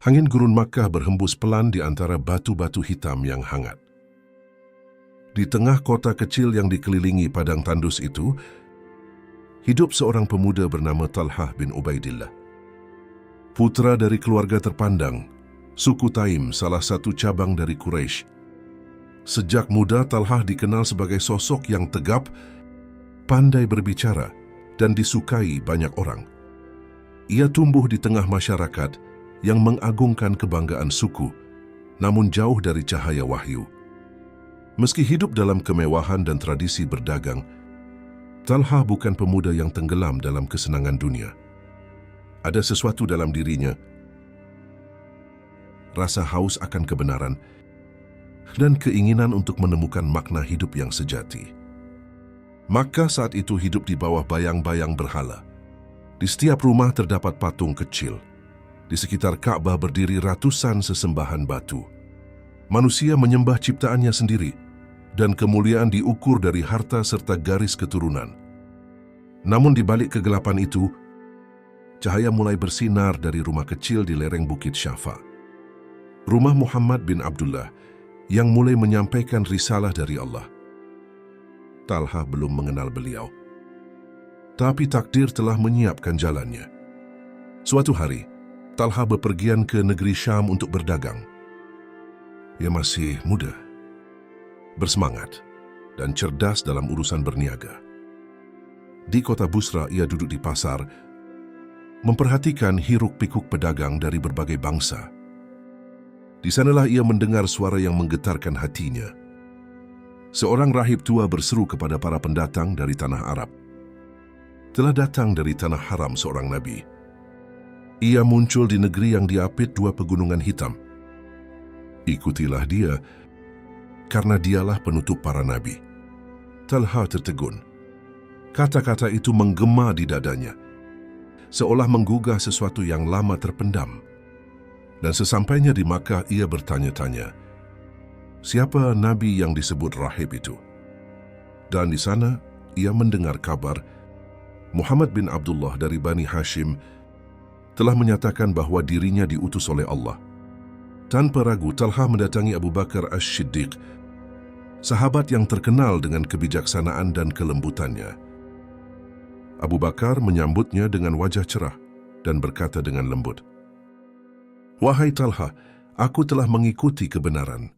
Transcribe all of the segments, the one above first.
Angin gurun Makkah berhembus pelan di antara batu-batu hitam yang hangat. Di tengah kota kecil yang dikelilingi padang tandus itu, hidup seorang pemuda bernama Talhah bin Ubaidillah. Putra dari keluarga terpandang, suku Taim, salah satu cabang dari Quraisy. Sejak muda Talhah dikenal sebagai sosok yang tegap, pandai berbicara, dan disukai banyak orang. Ia tumbuh di tengah masyarakat yang mengagungkan kebanggaan suku, namun jauh dari cahaya wahyu. Meski hidup dalam kemewahan dan tradisi berdagang, Talhah bukan pemuda yang tenggelam dalam kesenangan dunia. Ada sesuatu dalam dirinya, rasa haus akan kebenaran, dan keinginan untuk menemukan makna hidup yang sejati. Makkah saat itu hidup di bawah bayang-bayang berhala. Di setiap rumah terdapat patung kecil. Di sekitar Ka'bah berdiri ratusan sesembahan batu. Manusia menyembah ciptaannya sendiri, dan kemuliaan diukur dari harta serta garis keturunan. Namun di balik kegelapan itu, cahaya mulai bersinar dari rumah kecil di lereng Bukit Syafa. Rumah Muhammad bin Abdullah yang mulai menyampaikan risalah dari Allah. Talhah belum mengenal beliau, tapi takdir telah menyiapkan jalannya. Suatu hari, Talhah bepergian ke negeri Syam untuk berdagang. Ia masih muda, bersemangat, dan cerdas dalam urusan berniaga. Di kota Busra, ia duduk di pasar, memperhatikan hiruk-pikuk pedagang dari berbagai bangsa. Di sanalah ia mendengar suara yang menggetarkan hatinya. Seorang rahib tua berseru kepada para pendatang dari tanah Arab. Telah datang dari tanah haram seorang nabi. Ia muncul di negeri yang diapit dua pegunungan hitam. Ikutilah dia, karena dialah penutup para nabi. Talhah tertegun. Kata-kata itu menggema di dadanya, seolah menggugah sesuatu yang lama terpendam. Dan sesampainya di Makkah, ia bertanya-tanya, siapa nabi yang disebut rahib itu? Dan di sana, ia mendengar kabar Muhammad bin Abdullah dari Bani Hashim telah menyatakan bahwa dirinya diutus oleh Allah. Tanpa ragu, Talhah mendatangi Abu Bakar As-Siddiq, sahabat yang terkenal dengan kebijaksanaan dan kelembutannya. Abu Bakar menyambutnya dengan wajah cerah dan berkata dengan lembut, "Wahai Talhah, aku telah mengikuti kebenaran.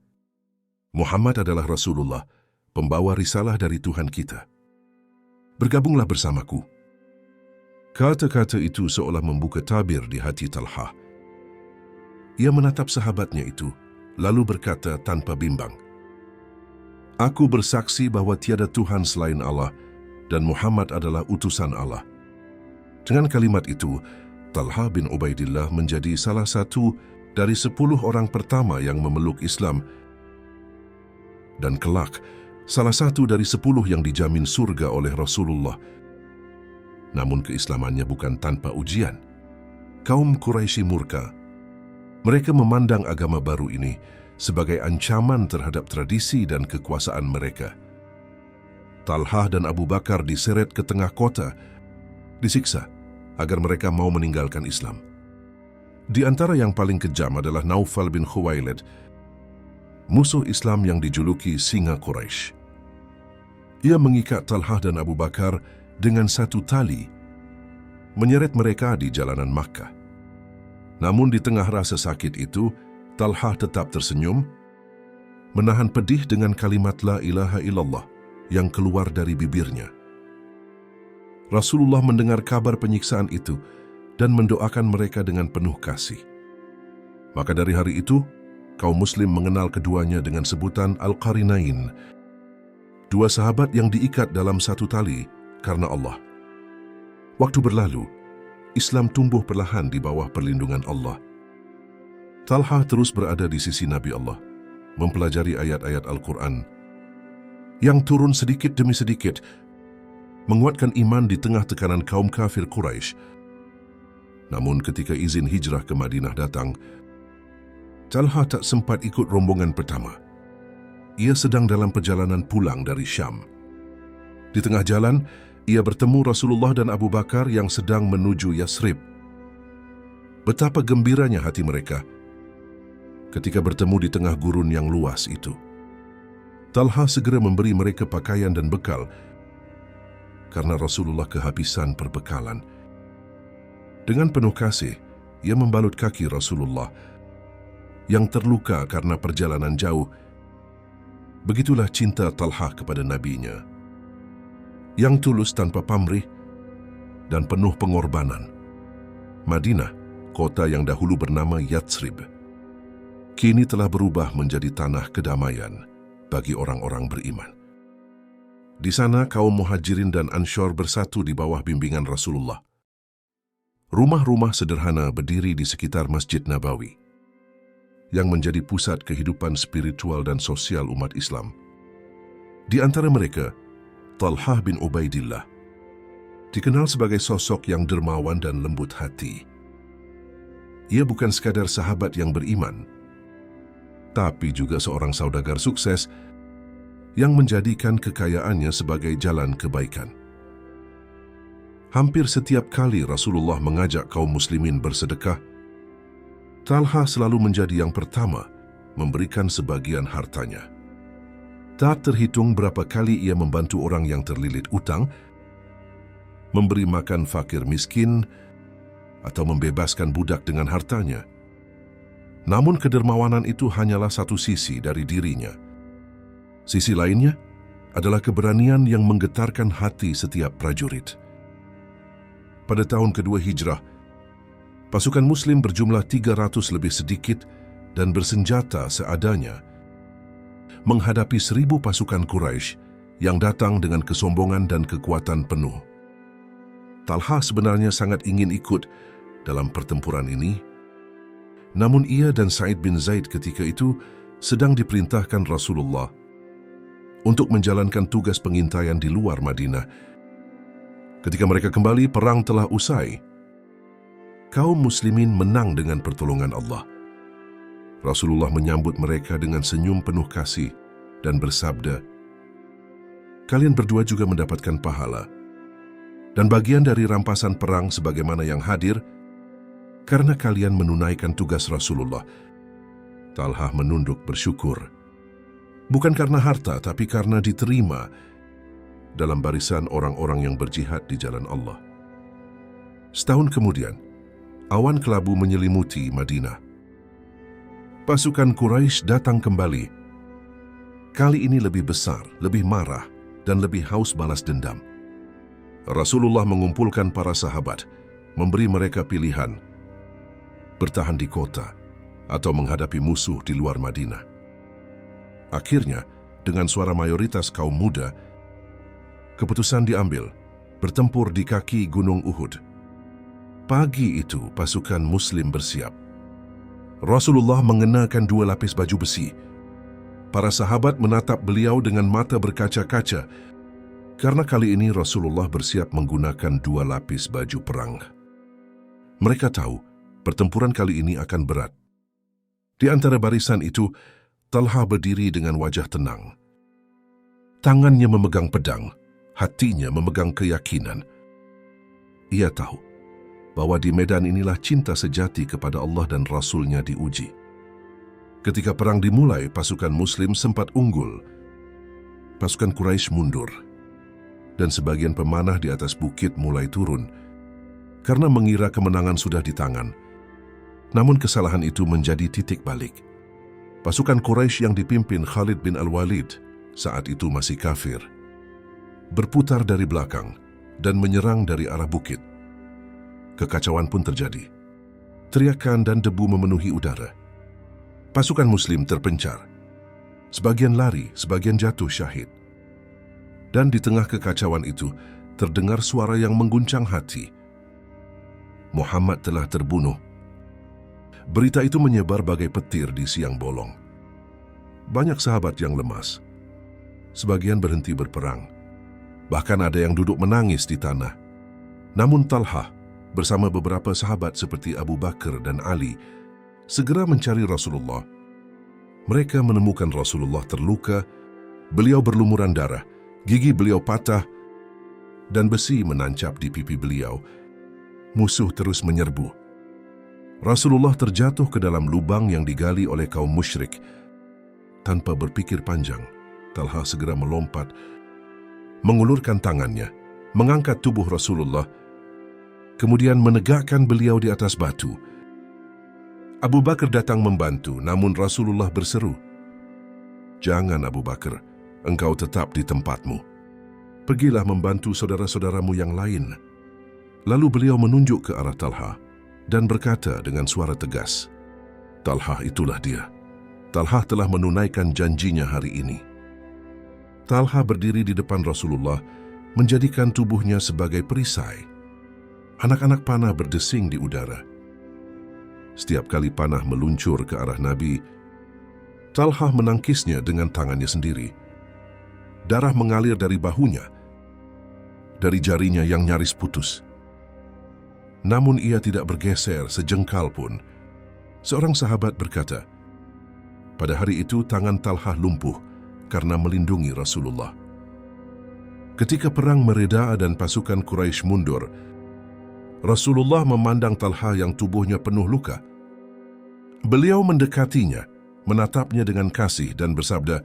Muhammad adalah Rasulullah, pembawa risalah dari Tuhan kita. Bergabunglah bersamaku." Kata-kata itu seolah membuka tabir di hati Talhah. Ia menatap sahabatnya itu, lalu berkata tanpa bimbang, "Aku bersaksi bahwa tiada Tuhan selain Allah, dan Muhammad adalah utusan Allah." Dengan kalimat itu, Talhah bin Ubaidillah menjadi salah satu dari 10 orang pertama yang memeluk Islam, dan kelak salah satu dari 10 yang dijamin surga oleh Rasulullah. Namun keislamannya bukan tanpa ujian. Kaum Quraisy murka. Mereka memandang agama baru ini sebagai ancaman terhadap tradisi dan kekuasaan mereka. Talhah dan Abu Bakar diseret ke tengah kota, disiksa agar mereka mau meninggalkan Islam. Di antara yang paling kejam adalah Naufal bin Khuwailid, musuh Islam yang dijuluki Singa Quraisy. Ia mengikat Talhah dan Abu Bakar dengan satu tali, menyeret mereka di jalanan Makkah. Namun di tengah rasa sakit itu, Talhah tetap tersenyum, menahan pedih dengan kalimat La ilaha illallah yang keluar dari bibirnya. Rasulullah mendengar kabar penyiksaan itu dan mendoakan mereka dengan penuh kasih. Maka dari hari itu, kaum muslim mengenal keduanya dengan sebutan Al-Qarinain, dua sahabat yang diikat dalam satu tali karena Allah. Waktu berlalu, Islam tumbuh perlahan di bawah perlindungan Allah. Talhah terus berada di sisi Nabi Allah, mempelajari ayat-ayat Al-Quran yang turun sedikit demi sedikit, menguatkan iman di tengah tekanan kaum kafir Quraisy. Namun ketika izin hijrah ke Madinah datang, Talhah tak sempat ikut rombongan pertama. Ia sedang dalam perjalanan pulang dari Syam. Di tengah jalan, ia bertemu Rasulullah dan Abu Bakar yang sedang menuju Yasrib. Betapa gembiranya hati mereka ketika bertemu di tengah gurun yang luas itu. Talha segera memberi mereka pakaian dan bekal karena Rasulullah kehabisan perbekalan. Dengan penuh kasih, ia membalut kaki Rasulullah yang terluka karena perjalanan jauh. Begitulah cinta Talha kepada nabinya, yang tulus tanpa pamrih dan penuh pengorbanan. Madinah, kota yang dahulu bernama Yatsrib, kini telah berubah menjadi tanah kedamaian bagi orang-orang beriman. Di sana kaum Muhajirin dan Ansyar bersatu di bawah bimbingan Rasulullah. Rumah-rumah sederhana berdiri di sekitar Masjid Nabawi, yang menjadi pusat kehidupan spiritual dan sosial umat Islam. Di antara mereka, Talha bin Ubaidillah dikenal sebagai sosok yang dermawan dan lembut hati. Ia bukan sekadar sahabat yang beriman, tapi juga seorang saudagar sukses yang menjadikan kekayaannya sebagai jalan kebaikan. Hampir setiap kali Rasulullah mengajak kaum muslimin bersedekah, Talha selalu menjadi yang pertama memberikan sebagian hartanya. Tak terhitung berapa kali ia membantu orang yang terlilit utang, memberi makan fakir miskin, atau membebaskan budak dengan hartanya. Namun kedermawanan itu hanyalah satu sisi dari dirinya. Sisi lainnya adalah keberanian yang menggetarkan hati setiap prajurit. Pada tahun kedua Hijrah, pasukan Muslim berjumlah 300 lebih sedikit dan bersenjata seadanya menghadapi 1.000 pasukan Quraisy yang datang dengan kesombongan dan kekuatan penuh. Talha sebenarnya sangat ingin ikut dalam pertempuran ini, namun ia dan Sa'id bin Zaid ketika itu sedang diperintahkan Rasulullah untuk menjalankan tugas pengintaian di luar Madinah. Ketika mereka kembali, perang telah usai. Kaum muslimin menang dengan pertolongan Allah. Rasulullah menyambut mereka dengan senyum penuh kasih dan bersabda, "Kalian berdua juga mendapatkan pahala dan bagian dari rampasan perang sebagaimana yang hadir karena kalian menunaikan tugas Rasulullah." Talha menunduk bersyukur, bukan karena harta, tapi karena diterima dalam barisan orang-orang yang berjihad di jalan Allah. Setahun kemudian, awan kelabu menyelimuti Madinah. Pasukan Quraisy datang kembali. Kali ini lebih besar, lebih marah, dan lebih haus balas dendam. Rasulullah mengumpulkan para sahabat, memberi mereka pilihan, bertahan di kota atau menghadapi musuh di luar Madinah. Akhirnya, dengan suara mayoritas kaum muda, keputusan diambil, bertempur di kaki Gunung Uhud. Pagi itu, pasukan Muslim bersiap. Rasulullah mengenakan 2 lapis baju besi. Para sahabat menatap beliau dengan mata berkaca-kaca, karena kali ini Rasulullah bersiap menggunakan 2 lapis baju perang. Mereka tahu pertempuran kali ini akan berat. Di antara barisan itu, Talha berdiri dengan wajah tenang. Tangannya memegang pedang, hatinya memegang keyakinan. Ia tahu bahwa di medan inilah cinta sejati kepada Allah dan Rasul-Nya diuji. Ketika perang dimulai, pasukan Muslim sempat unggul. Pasukan Quraisy mundur, dan sebagian pemanah di atas bukit mulai turun karena mengira kemenangan sudah di tangan. Namun kesalahan itu menjadi titik balik. Pasukan Quraisy yang dipimpin Khalid bin Al-Walid, saat itu masih kafir, berputar dari belakang dan menyerang dari arah bukit. Kekacauan pun terjadi. Teriakan dan debu memenuhi udara. Pasukan Muslim terpencar. Sebagian lari, sebagian jatuh syahid. Dan di tengah kekacauan itu, terdengar suara yang mengguncang hati. Muhammad telah terbunuh. Berita itu menyebar bagai petir di siang bolong. Banyak sahabat yang lemas. Sebagian berhenti berperang. Bahkan ada yang duduk menangis di tanah. Namun Talha, bersama beberapa sahabat seperti Abu Bakar dan Ali, segera mencari Rasulullah. Mereka menemukan Rasulullah terluka, beliau berlumuran darah, gigi beliau patah, dan besi menancap di pipi beliau. Musuh terus menyerbu. Rasulullah terjatuh ke dalam lubang yang digali oleh kaum musyrik. Tanpa berpikir panjang, Talha segera melompat, mengulurkan tangannya, mengangkat tubuh Rasulullah, kemudian menegakkan beliau di atas batu. Abu Bakar datang membantu, namun Rasulullah berseru, "Jangan Abu Bakar, engkau tetap di tempatmu. Pergilah membantu saudara-saudaramu yang lain." Lalu beliau menunjuk ke arah Talha dan berkata dengan suara tegas, "Talha, itulah dia. Talha telah menunaikan janjinya hari ini." Talha berdiri di depan Rasulullah, menjadikan tubuhnya sebagai perisai. Anak-anak panah berdesing di udara. Setiap kali panah meluncur ke arah Nabi, Talha menangkisnya dengan tangannya sendiri. Darah mengalir dari bahunya, dari jarinya yang nyaris putus. Namun ia tidak bergeser sejengkal pun. Seorang sahabat berkata, pada hari itu tangan Talha lumpuh karena melindungi Rasulullah. Ketika perang mereda dan pasukan Quraisy mundur, Rasulullah memandang Talha yang tubuhnya penuh luka. Beliau mendekatinya, menatapnya dengan kasih dan bersabda,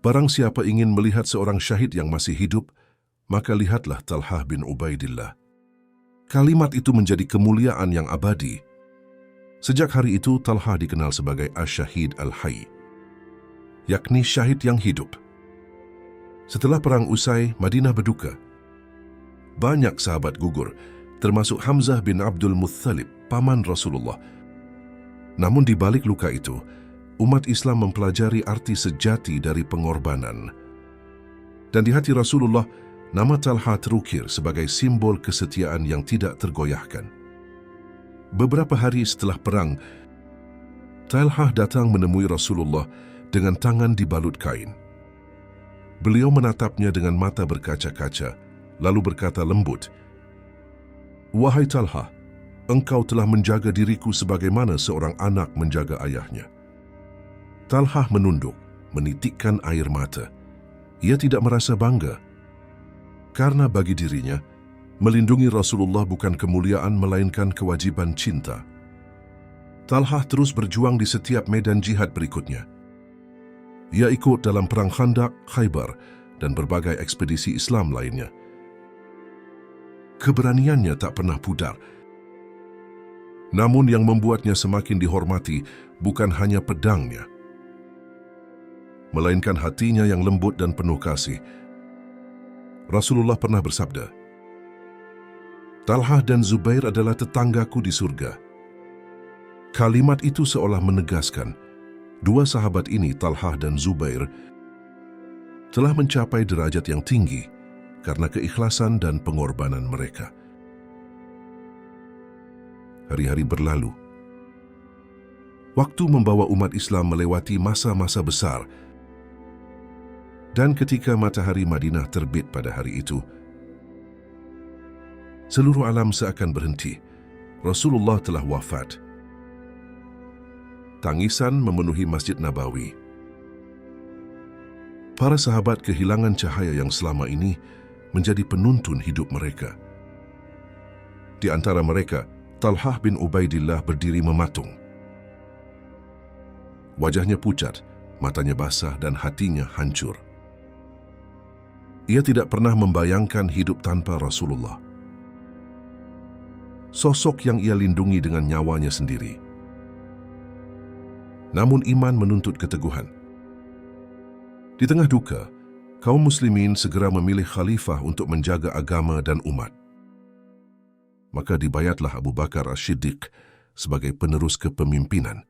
"Barang siapa ingin melihat seorang syahid yang masih hidup, maka lihatlah Talha bin Ubaidillah." Kalimat itu menjadi kemuliaan yang abadi. Sejak hari itu, Talha dikenal sebagai Asy-Syahid Al-Hayy, yakni syahid yang hidup. Setelah perang usai, Madinah berduka. Banyak sahabat gugur, termasuk Hamzah bin Abdul Muttalib, paman Rasulullah. Namun di balik luka itu, umat Islam mempelajari arti sejati dari pengorbanan. Dan di hati Rasulullah, nama Talha terukir sebagai simbol kesetiaan yang tidak tergoyahkan. Beberapa hari setelah perang, Talha datang menemui Rasulullah dengan tangan dibalut kain. Beliau menatapnya dengan mata berkaca-kaca, lalu berkata lembut, "Wahai Talha, engkau telah menjaga diriku sebagaimana seorang anak menjaga ayahnya." Talha menunduk, menitikkan air mata. Ia tidak merasa bangga, karena bagi dirinya, melindungi Rasulullah bukan kemuliaan melainkan kewajiban cinta. Talha terus berjuang di setiap medan jihad berikutnya. Ia ikut dalam Perang Khandaq, Khaybar, dan berbagai ekspedisi Islam lainnya. Keberaniannya tak pernah pudar. Namun yang membuatnya semakin dihormati bukan hanya pedangnya, melainkan hatinya yang lembut dan penuh kasih. Rasulullah pernah bersabda, "Talha dan Zubair adalah tetanggaku di surga." Kalimat itu seolah menegaskan, dua sahabat ini, Talha dan Zubair, telah mencapai derajat yang tinggi karena keikhlasan dan pengorbanan mereka. Hari-hari berlalu. Waktu membawa umat Islam melewati masa-masa besar. Dan ketika matahari Madinah terbit pada hari itu, seluruh alam seakan berhenti. Rasulullah telah wafat. Tangisan memenuhi Masjid Nabawi. Para sahabat kehilangan cahaya yang selama ini menjadi penuntun hidup mereka. Di antara mereka, Talha bin Ubaidillah berdiri mematung. Wajahnya pucat, matanya basah dan hatinya hancur. Ia tidak pernah membayangkan hidup tanpa Rasulullah, sosok yang ia lindungi dengan nyawanya sendiri. Namun iman menuntut keteguhan. Di tengah duka, kaum muslimin segera memilih khalifah untuk menjaga agama dan umat. Maka dibayatlah Abu Bakar As-Siddiq sebagai penerus kepemimpinan.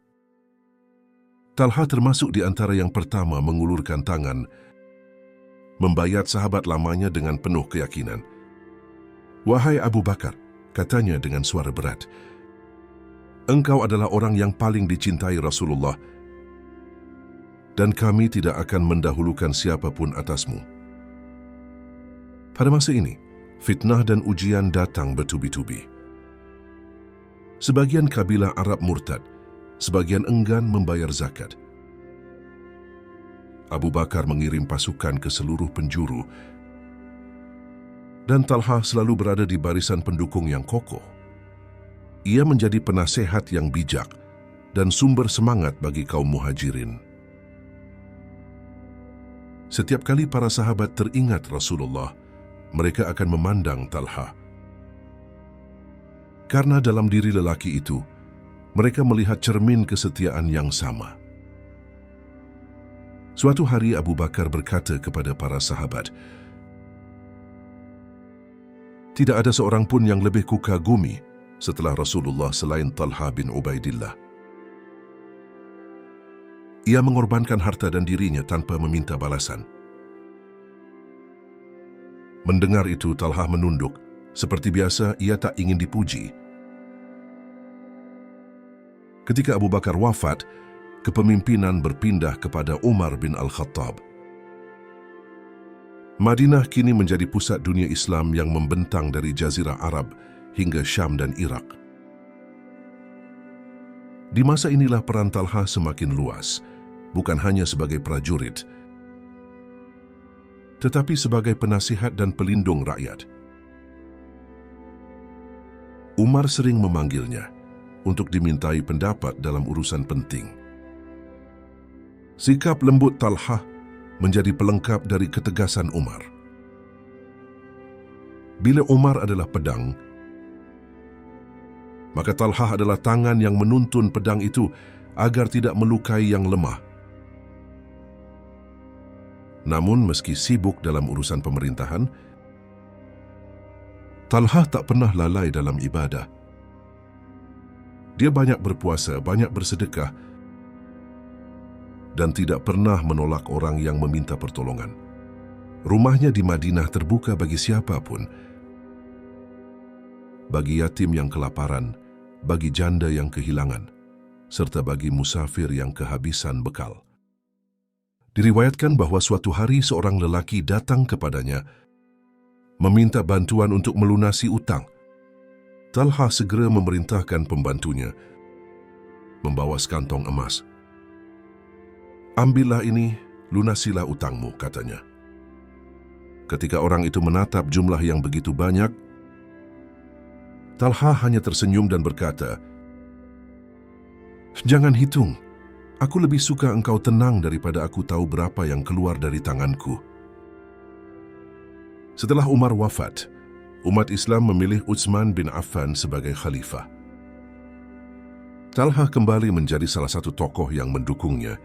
Talha termasuk di antara yang pertama mengulurkan tangan, membayat sahabat lamanya dengan penuh keyakinan. "Wahai Abu Bakar," katanya dengan suara berat, "engkau adalah orang yang paling dicintai Rasulullah, dan kami tidak akan mendahulukan siapapun atasmu." Pada masa ini, fitnah dan ujian datang bertubi-tubi. Sebagian kabilah Arab murtad, sebagian enggan membayar zakat. Abu Bakar mengirim pasukan ke seluruh penjuru, dan Talha selalu berada di barisan pendukung yang kokoh. Ia menjadi penasehat yang bijak dan sumber semangat bagi kaum muhajirin. Setiap kali para sahabat teringat Rasulullah, mereka akan memandang Talha. Karena dalam diri lelaki itu, mereka melihat cermin kesetiaan yang sama. Suatu hari Abu Bakar berkata kepada para sahabat, "Tidak ada seorang pun yang lebih kukagumi setelah Rasulullah selain Talha bin Ubaidillah. Ia mengorbankan harta dan dirinya tanpa meminta balasan." Mendengar itu, Talha menunduk. Seperti biasa, ia tak ingin dipuji. Ketika Abu Bakar wafat, kepemimpinan berpindah kepada Umar bin Al-Khattab. Madinah kini menjadi pusat dunia Islam yang membentang dari Jazirah Arab hingga Syam dan Irak. Di masa inilah peran Talha semakin luas, bukan hanya sebagai prajurit, tetapi sebagai penasihat dan pelindung rakyat. Umar sering memanggilnya untuk dimintai pendapat dalam urusan penting. Sikap lembut Talha menjadi pelengkap dari ketegasan Umar. Bila Umar adalah pedang, maka Talha adalah tangan yang menuntun pedang itu agar tidak melukai yang lemah. Namun meski sibuk dalam urusan pemerintahan, Talha tak pernah lalai dalam ibadah. Dia banyak berpuasa, banyak bersedekah, dan tidak pernah menolak orang yang meminta pertolongan. Rumahnya di Madinah terbuka bagi siapapun, bagi yatim yang kelaparan, bagi janda yang kehilangan, serta bagi musafir yang kehabisan bekal. Diriwayatkan bahwa suatu hari seorang lelaki datang kepadanya meminta bantuan untuk melunasi utang. Talha segera memerintahkan pembantunya membawa sekantong emas. "Ambillah ini, lunasilah utangmu," katanya. Ketika orang itu menatap jumlah yang begitu banyak, Talha hanya tersenyum dan berkata, "Jangan hitung. Aku lebih suka engkau tenang daripada aku tahu berapa yang keluar dari tanganku." Setelah Umar wafat, umat Islam memilih Utsman bin Affan sebagai khalifah. Talha kembali menjadi salah satu tokoh yang mendukungnya.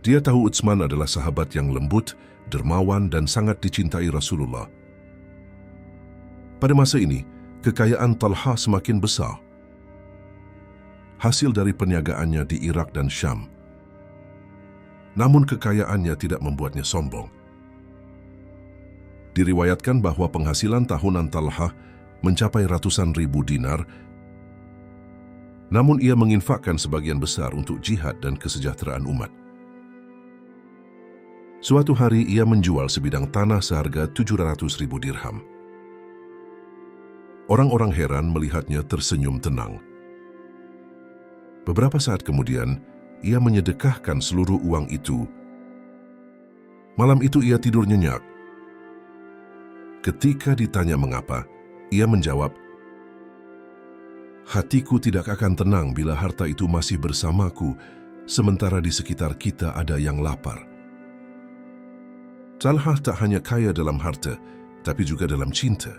Dia tahu Utsman adalah sahabat yang lembut, dermawan, dan sangat dicintai Rasulullah. Pada masa ini, kekayaan Talha semakin besar, hasil dari perniagaannya di Irak dan Syam. Namun kekayaannya tidak membuatnya sombong. Diriwayatkan bahwa penghasilan tahunan Talha mencapai ratusan ribu dinar, namun ia menginfakkan sebagian besar untuk jihad dan kesejahteraan umat. Suatu hari ia menjual sebidang tanah seharga 700.000 dirham. Orang-orang heran melihatnya tersenyum tenang. Beberapa saat kemudian, ia menyedekahkan seluruh uang itu. Malam itu ia tidur nyenyak. Ketika ditanya mengapa, ia menjawab, "Hatiku tidak akan tenang bila harta itu masih bersamaku, sementara di sekitar kita ada yang lapar." Talha tak hanya kaya dalam harta, tapi juga dalam cinta.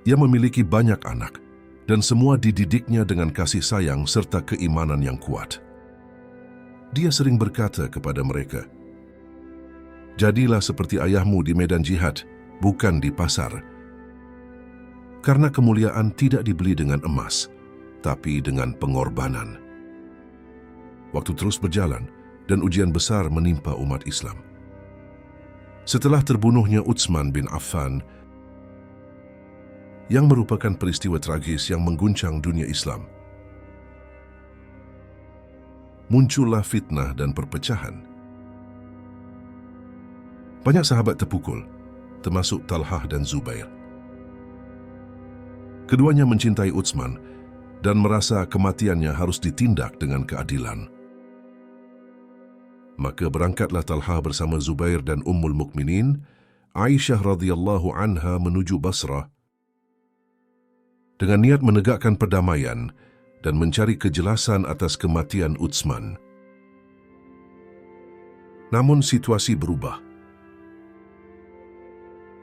Ia memiliki banyak anak, dan semua dididiknya dengan kasih sayang serta keimanan yang kuat. Dia sering berkata kepada mereka, "Jadilah seperti ayahmu di medan jihad, bukan di pasar. Karena kemuliaan tidak dibeli dengan emas, tapi dengan pengorbanan." Waktu terus berjalan, dan ujian besar menimpa umat Islam. Setelah terbunuhnya Utsman bin Affan, yang merupakan peristiwa tragis yang mengguncang dunia Islam, muncullah fitnah dan perpecahan. Banyak sahabat terpukul, termasuk Talha dan Zubair. Keduanya mencintai Utsman dan merasa kematiannya harus ditindak dengan keadilan. Maka berangkatlah Talha bersama Zubair dan Ummul Mukminin, Aisyah radhiyallahu anha, menuju Basrah dengan niat menegakkan perdamaian dan mencari kejelasan atas kematian Utsman. Namun situasi berubah.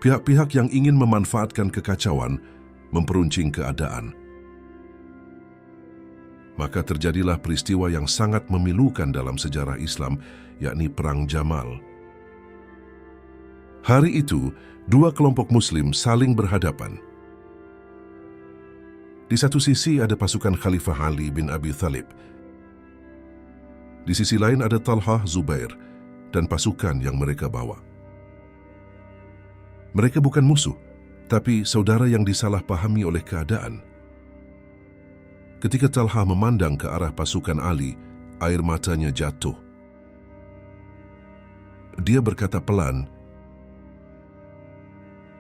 Pihak-pihak yang ingin memanfaatkan kekacauan memperuncing keadaan. Maka terjadilah peristiwa yang sangat memilukan dalam sejarah Islam, yakni Perang Jamal. Hari itu, dua kelompok Muslim saling berhadapan. Di satu sisi ada pasukan Khalifah Ali bin Abi Thalib. Di sisi lain ada Talha, Zubair, dan pasukan yang mereka bawa. Mereka bukan musuh, tapi saudara yang disalahpahami oleh keadaan. Ketika Talha memandang ke arah pasukan Ali, air matanya jatuh. Dia berkata pelan,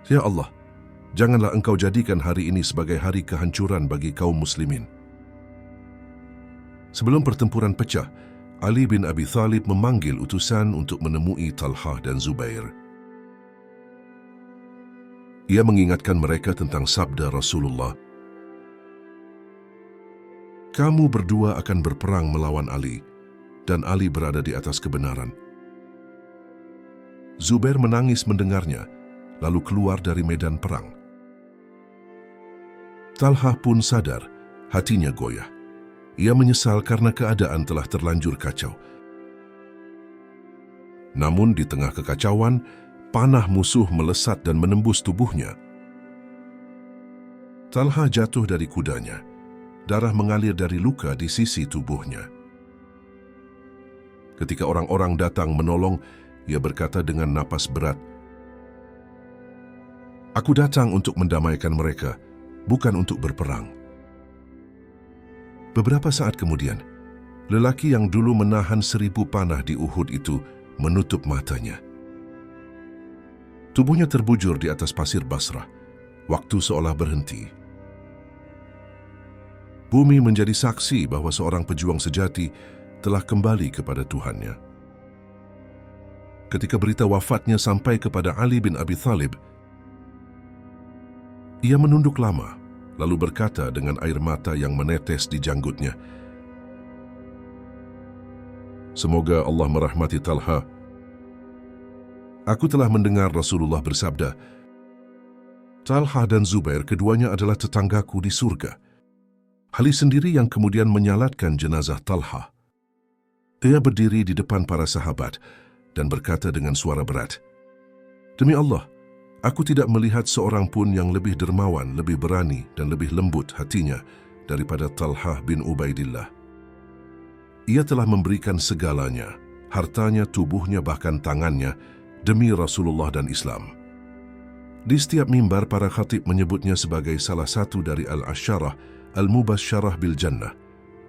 "Ya Allah, janganlah Engkau jadikan hari ini sebagai hari kehancuran bagi kaum muslimin." Sebelum pertempuran pecah, Ali bin Abi Thalib memanggil utusan untuk menemui Talha dan Zubair. Ia mengingatkan mereka tentang sabda Rasulullah, "Kamu berdua akan berperang melawan Ali, dan Ali berada di atas kebenaran." Zubair menangis mendengarnya, lalu keluar dari medan perang. Talha pun sadar, hatinya goyah. Ia menyesal karena keadaan telah terlanjur kacau. Namun di tengah kekacauan, panah musuh melesat dan menembus tubuhnya. Talha jatuh dari kudanya. Darah mengalir dari luka di sisi tubuhnya. Ketika orang-orang datang menolong, ia berkata dengan napas berat, "Aku datang untuk mendamaikan mereka, bukan untuk berperang." Beberapa saat kemudian, lelaki yang dulu menahan 1000 panah di Uhud itu menutup matanya. Tubuhnya terbujur di atas pasir Basrah. Waktu seolah berhenti. Bumi menjadi saksi bahwa seorang pejuang sejati telah kembali kepada Tuhannya. Ketika berita wafatnya sampai kepada Ali bin Abi Thalib, ia menunduk lama, lalu berkata dengan air mata yang menetes di janggutnya, "Semoga Allah merahmati Talha. Aku telah mendengar Rasulullah bersabda, Talha dan Zubair keduanya adalah tetanggaku di surga." Ali sendiri yang kemudian menyalatkan jenazah Talha. Ia berdiri di depan para sahabat dan berkata dengan suara berat, "Demi Allah, aku tidak melihat seorang pun yang lebih dermawan, lebih berani, dan lebih lembut hatinya daripada Talha bin Ubaidillah. Ia telah memberikan segalanya, hartanya, tubuhnya, bahkan tangannya, demi Rasulullah dan Islam." Di setiap mimbar, para khatib menyebutnya sebagai salah satu dari Al-Asyarah Al-Mubasysyarah bil Jannah,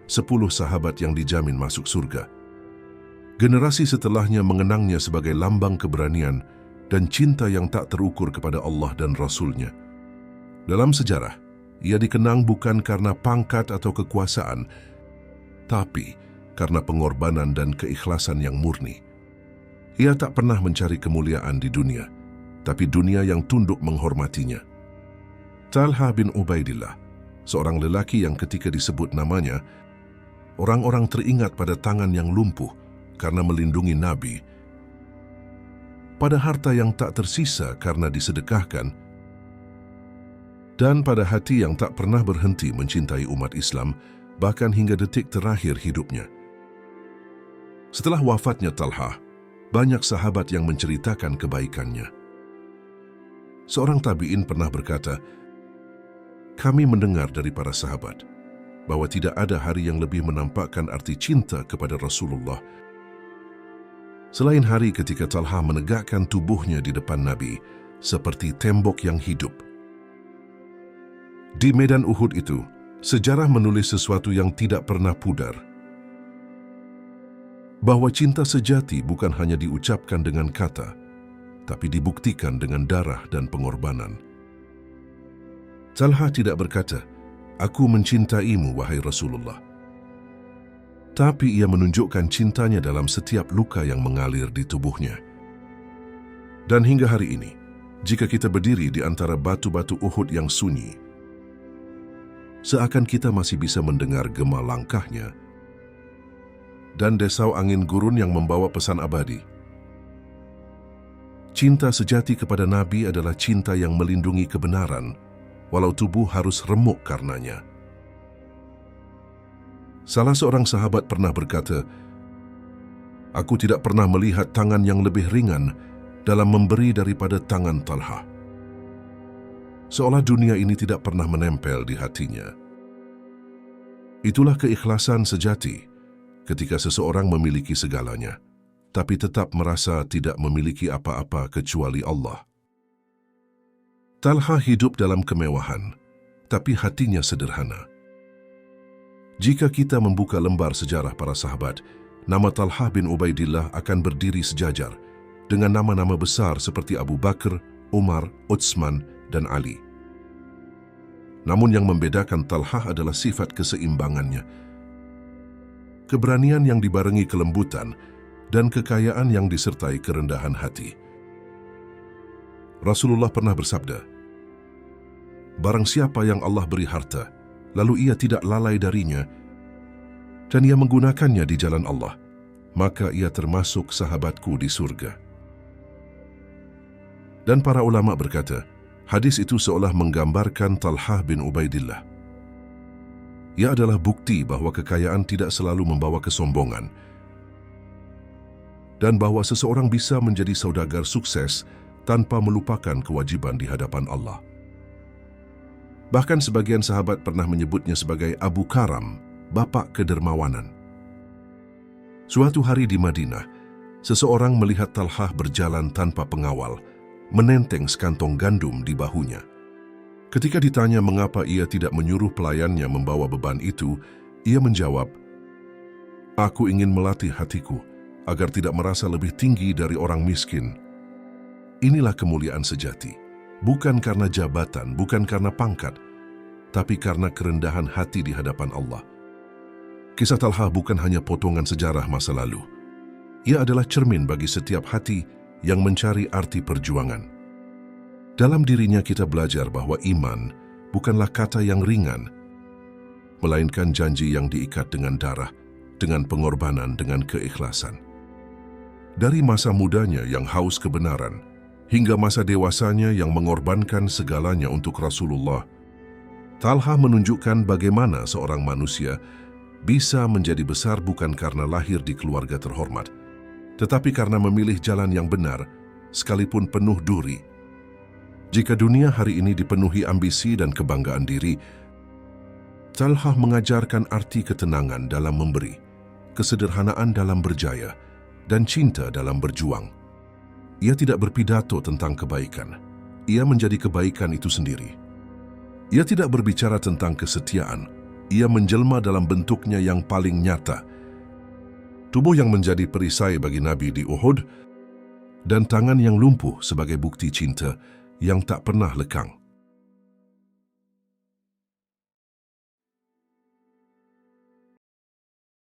10 sahabat yang dijamin masuk surga. Generasi setelahnya mengenangnya sebagai lambang keberanian dan cinta yang tak terukur kepada Allah dan Rasul-Nya. Dalam sejarah, ia dikenang bukan karena pangkat atau kekuasaan, tapi karena pengorbanan dan keikhlasan yang murni. Ia tak pernah mencari kemuliaan di dunia, tapi dunia yang tunduk menghormatinya. Talha bin Ubaidillah, seorang lelaki yang ketika disebut namanya, orang-orang teringat pada tangan yang lumpuh karena melindungi Nabi, pada harta yang tak tersisa karena disedekahkan, dan pada hati yang tak pernah berhenti mencintai umat Islam, bahkan hingga detik terakhir hidupnya. Setelah wafatnya Talha, banyak sahabat yang menceritakan kebaikannya. Seorang tabi'in pernah berkata, "Kami mendengar dari para sahabat bahwa tidak ada hari yang lebih menampakkan arti cinta kepada Rasulullah selain hari ketika Talha menegakkan tubuhnya di depan Nabi seperti tembok yang hidup." Di medan Uhud itu, sejarah menulis sesuatu yang tidak pernah pudar. Bahwa cinta sejati bukan hanya diucapkan dengan kata, tapi dibuktikan dengan darah dan pengorbanan. Talha tidak berkata, "Aku mencintaimu, wahai Rasulullah." Tapi ia menunjukkan cintanya dalam setiap luka yang mengalir di tubuhnya. Dan hingga hari ini, jika kita berdiri di antara batu-batu Uhud yang sunyi, seakan kita masih bisa mendengar gema langkahnya, dan desau angin gurun yang membawa pesan abadi. Cinta sejati kepada Nabi adalah cinta yang melindungi kebenaran, walau tubuh harus remuk karenanya. Salah seorang sahabat pernah berkata, "Aku tidak pernah melihat tangan yang lebih ringan dalam memberi daripada tangan Talha." Seolah dunia ini tidak pernah menempel di hatinya. Itulah keikhlasan sejati ketika seseorang memiliki segalanya, tapi tetap merasa tidak memiliki apa-apa kecuali Allah. Talha hidup dalam kemewahan, tapi hatinya sederhana. Jika kita membuka lembar sejarah para sahabat, nama Talha bin Ubaidillah akan berdiri sejajar dengan nama-nama besar seperti Abu Bakar, Umar, Utsman, dan Ali. Namun yang membedakan Talha adalah sifat keseimbangannya, keberanian yang dibarengi kelembutan, dan kekayaan yang disertai kerendahan hati. Rasulullah pernah bersabda, "Barang siapa yang Allah beri harta, lalu ia tidak lalai darinya, dan ia menggunakannya di jalan Allah, maka ia termasuk sahabatku di surga." Dan para ulama berkata, hadis itu seolah menggambarkan Talha bin Ubaidillah. Ia adalah bukti bahwa kekayaan tidak selalu membawa kesombongan, dan bahwa seseorang bisa menjadi saudagar sukses tanpa melupakan kewajiban di hadapan Allah. Bahkan sebagian sahabat pernah menyebutnya sebagai Abu Karam, bapak kedermawanan. Suatu hari di Madinah, seseorang melihat Talha berjalan tanpa pengawal, menenteng sekantong gandum di bahunya. Ketika ditanya mengapa ia tidak menyuruh pelayannya membawa beban itu, ia menjawab, "Aku ingin melatih hatiku agar tidak merasa lebih tinggi dari orang miskin." Inilah kemuliaan sejati, bukan karena jabatan, bukan karena pangkat, tapi karena kerendahan hati di hadapan Allah. Kisah Talha bukan hanya potongan sejarah masa lalu. Ia adalah cermin bagi setiap hati yang mencari arti perjuangan. Dalam dirinya kita belajar bahwa iman bukanlah kata yang ringan, melainkan janji yang diikat dengan darah, dengan pengorbanan, dengan keikhlasan. Dari masa mudanya yang haus kebenaran, hingga masa dewasanya yang mengorbankan segalanya untuk Rasulullah, Talha menunjukkan bagaimana seorang manusia bisa menjadi besar bukan karena lahir di keluarga terhormat, tetapi karena memilih jalan yang benar, sekalipun penuh duri. Jika dunia hari ini dipenuhi ambisi dan kebanggaan diri, Talha mengajarkan arti ketenangan dalam memberi, kesederhanaan dalam berjaya, dan cinta dalam berjuang. Ia tidak berpidato tentang kebaikan, ia menjadi kebaikan itu sendiri. Ia tidak berbicara tentang kesetiaan, ia menjelma dalam bentuknya yang paling nyata. Tubuh yang menjadi perisai bagi Nabi di Uhud, dan tangan yang lumpuh sebagai bukti cinta yang tak pernah lekang.